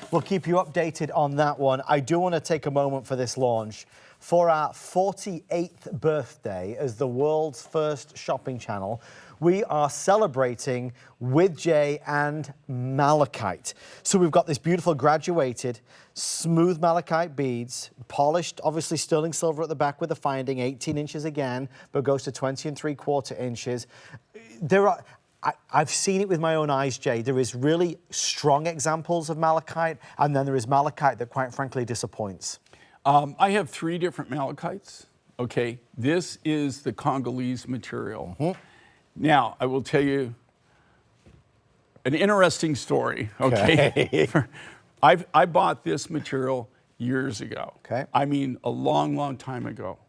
We'll keep you updated on that one. I do want to take a moment for this launch. For our 48th birthday as the world's first shopping channel, we are celebrating with Jay and malachite. So we've got this beautiful graduated, smooth malachite beads, polished, obviously sterling silver at the back with the finding, 18 inches again, but goes to 20 3/4 inches. I've seen it with my own eyes, Jay. There is really strong examples of malachite, and then there is malachite that, quite frankly, disappoints. I have 3 different malachites. Okay, this is the Congolese material. Now, I will tell you an interesting story. Okay, I bought this material years ago. Okay, I mean a long, long time ago.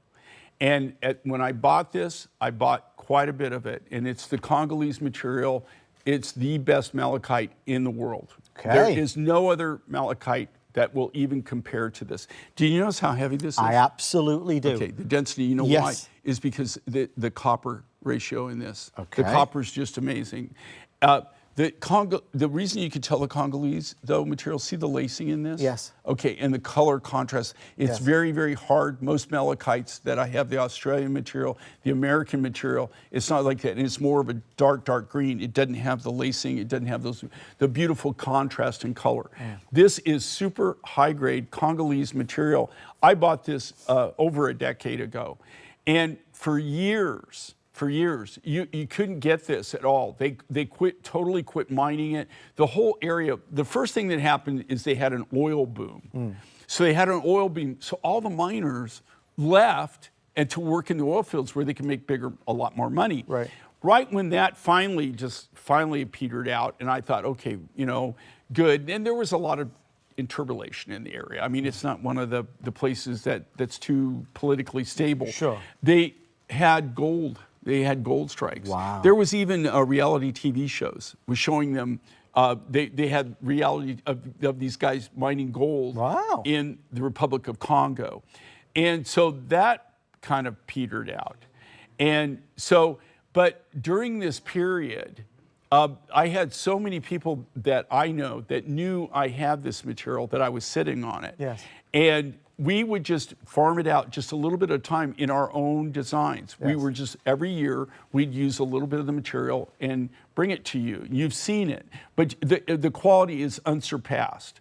And when I bought this, I bought quite a bit of it, and it's the Congolese material. It's the best malachite in the world. Okay, there is no other malachite that will even compare to this. Do you notice how heavy this is? I absolutely do. Okay, the density, you know why? Is because the copper ratio in this. Okay. The copper is just amazing. The reason you can tell the Congolese, though, material, see the lacing in this? Yes. Okay, and the color contrast. It's very, very hard. Most malachites that I have, the Australian material, the American material, it's not like that. And it's more of a dark, dark green. It doesn't have the lacing. It doesn't have the beautiful contrast in color. This is super high-grade Congolese material. I bought this over a decade ago. And for years, you couldn't get this at all. They totally quit mining it. The whole area, the first thing that happened is they had an oil boom. So they had an oil boom. So all the miners left and to work in the oil fields where they can make a lot more money. Right when that finally petered out, and I thought, okay, you know, good. And there was a lot of interpolation in the area. I mean, it's not one of the places that's too politically stable. Sure. They had gold. They had gold strikes. Wow. There was even reality TV shows was showing them. They had reality of these guys mining gold in the Republic of Congo, and so that kind of petered out. And so, but during this period, I had so many people that I know that knew I had this material that I was sitting on it. Yes. And we would just farm it out just a little bit at a time in our own designs. We were just, every year, we'd use a little bit of the material and bring it to you. You've seen it, but the quality is unsurpassed.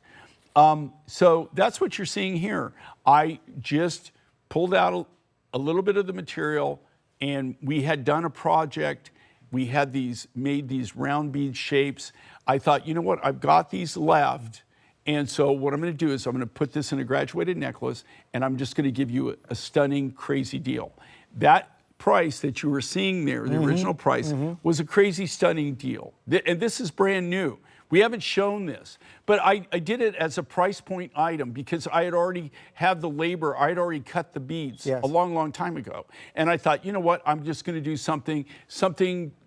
So that's what you're seeing here. I just pulled out a little bit of the material, and we had done a project. We had made these round bead shapes. I thought, you know what, I've got these left. And so what I'm going to do is I'm going to put this in a graduated necklace, and I'm just going to give you a stunning, crazy deal. That price that you were seeing there, the original price, was a crazy, stunning deal. And this is brand new. We haven't shown this, but I did it as a price point item because I had already had the labor. I had already cut the beads a long, long time ago. And I thought, you know what, I'm just going to do something,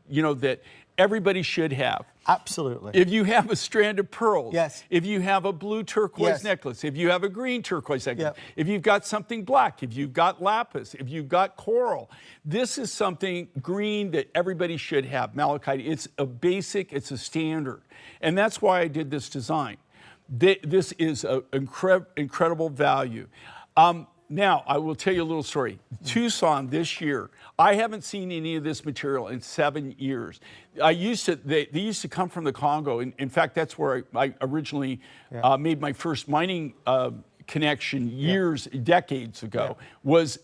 you know, that everybody should have. Absolutely. If you have a strand of pearls, if you have a blue turquoise necklace, if you have a green turquoise necklace, if you've got something black, if you've got lapis, if you've got coral, this is something green that everybody should have, malachite. It's a basic, it's a standard. And that's why I did this design. This is an incredible value. Now, I will tell you a little story. Tucson this year, I haven't seen any of this material in 7 years. They used to come from the Congo. In fact, that's where I originally made my first mining connection decades ago, was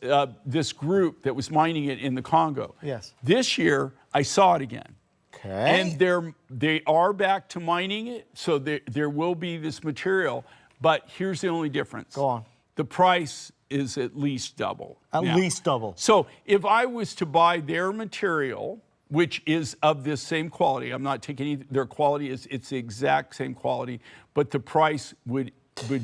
this group that was mining it in the Congo. This year, I saw it again. And they are back to mining it, so there will be this material, but here's the only difference. Go on. The price is at least double. At least double. So if I was to buy their material, which is of this same quality, I'm not taking their quality, it's the exact same quality, but the price would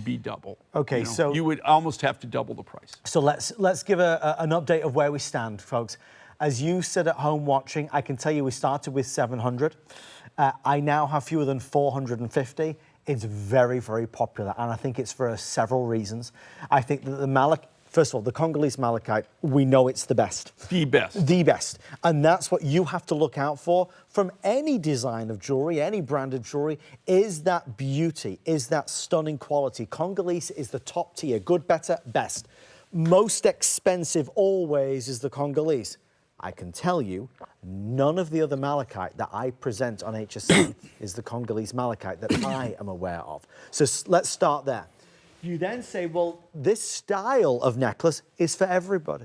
be double. Okay, you know? so you would almost have to double the price. So let's give an update of where we stand, folks. As you sit at home watching, I can tell you we started with 700. I now have fewer than 450. It's very, very popular, and I think it's for several reasons. I think that the First of all, the Congolese malachite, we know it's the best. The best. The best. And that's what you have to look out for from any design of jewelry, any brand of jewelry, is that beauty, is that stunning quality. Congolese is the top tier, good, better, best. Most expensive always is the Congolese. I can tell you, none of the other malachite that I present on HSN is the Congolese malachite that I am aware of. So let's start there. You then say, well, this style of necklace is for everybody.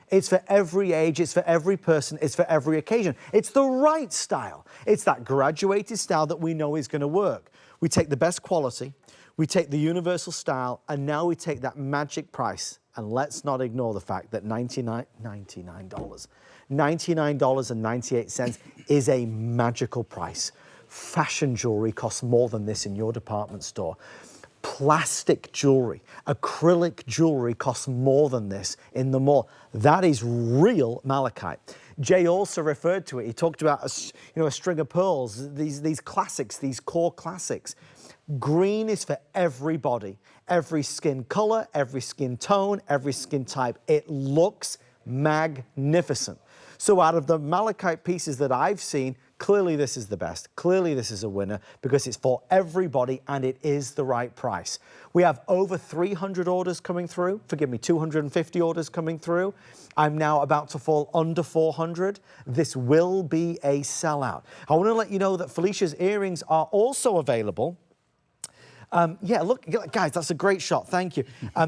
It's for every age, it's for every person, it's for every occasion. It's the right style. It's that graduated style that we know is going to work. We take the best quality, we take the universal style, and now we take that magic price. And let's not ignore the fact that $99.98 is a magical price. Fashion jewelry costs more than this in your department store. Plastic jewelry, acrylic jewelry costs more than this in the mall. That is real malachite. Jay also referred to it. He talked about a string of pearls, these classics, these core classics. Green is for everybody, every skin color, every skin tone, every skin type. It looks magnificent. So out of the malachite pieces that I've seen, clearly this is the best. Clearly this is a winner because it's for everybody and it is the right price. We have over 300 orders coming through. Forgive me, 250 orders coming through. I'm now about to fall under 400. This will be a sellout. I want to let you know that Felicia's earrings are also available. Yeah, look, guys, that's a great shot. Thank you.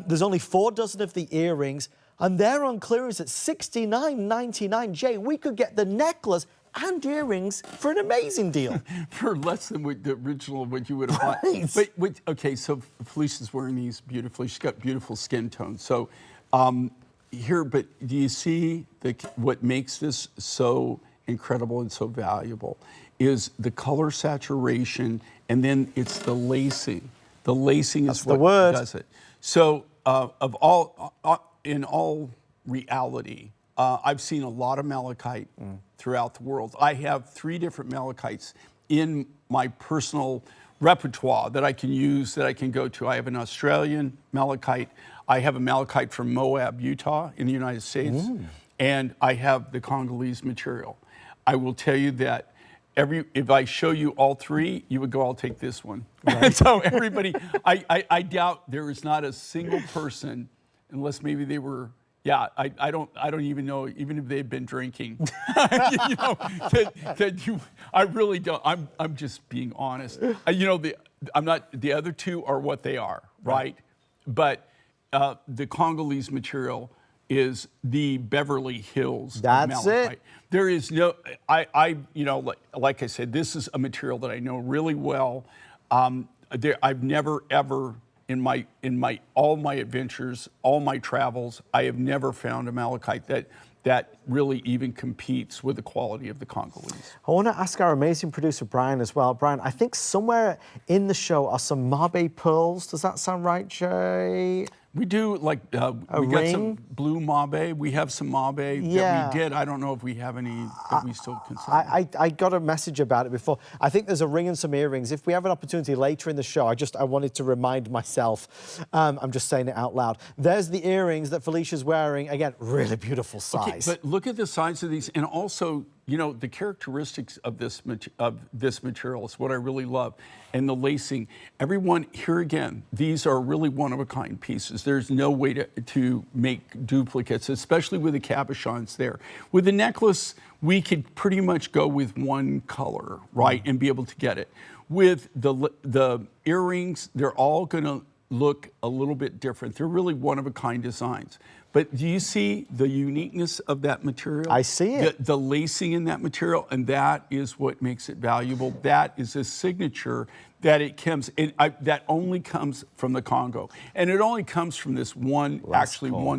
There's only 4 dozen of the earrings, and they're on clearance at $69.99. Jay, we could get the necklace and earrings for an amazing deal. For less than the original what you would have bought. Right. But okay, so Felicia's wearing these beautifully. She's got beautiful skin tone. So here, but do you see what makes this so incredible and so valuable is the color saturation, and then it's the lacing. The lacing is what does it. So in all reality, I've seen a lot of malachite throughout the world. I have 3 different malachites in my personal repertoire that I can use, that I can go to. I have an Australian malachite. I have a malachite from Moab, Utah in the United States. And I have the Congolese material. I will tell you that if I show you all 3, you would go, I'll take this one. Right. So everybody, I doubt there is not a single person, unless maybe they were, I don't even know, even if they've been drinking, I really don't, I'm just being honest. The other 2 are what they are, right? But the Congolese material is the Beverly Hills malachite. It. There is no, like I said, this is a material that I know really well. I've never ever in all my adventures, all my travels, I have never found a malachite that really even competes with the quality of the Congolese. I want to ask our amazing producer, Brian, as well. Brian, I think somewhere in the show are some Mabe pearls. Does that sound right, Jay? We do, like, we got some blue Mabe. We have some Mabe that we did. I don't know if we have any that we still consider. I got a message about it before. I think there's a ring and some earrings. If we have an opportunity later in the show, I wanted to remind myself. I'm just saying it out loud. There's the earrings that Felicia's wearing. Again, really beautiful size. Okay, but look at the size of these, and also, the characteristics of this material is what I really love, and the lacing. Everyone, here again, these are really one-of-a-kind pieces. There's no way to make duplicates, especially with the cabochons there. With the necklace, we could pretty much go with one color, right, and be able to get it. With the earrings, they're all going to look a little bit different. They're really one-of-a-kind designs. But do you see the uniqueness of that material? I see it. The lacing in that material, and that is what makes it valuable. That is a signature that that only comes from the Congo. And it only comes from this one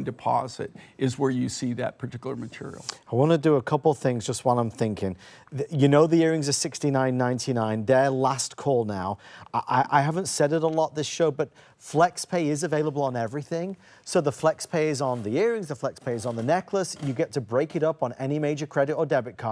deposit is where you see that particular material. I want to do a couple things just while I'm thinking. The earrings are $69.99. They're last call now. I haven't said it a lot this show, but FlexPay is available on everything. So the FlexPay is on the earrings, the FlexPay is on the necklace. You get to break it up on any major credit or debit card.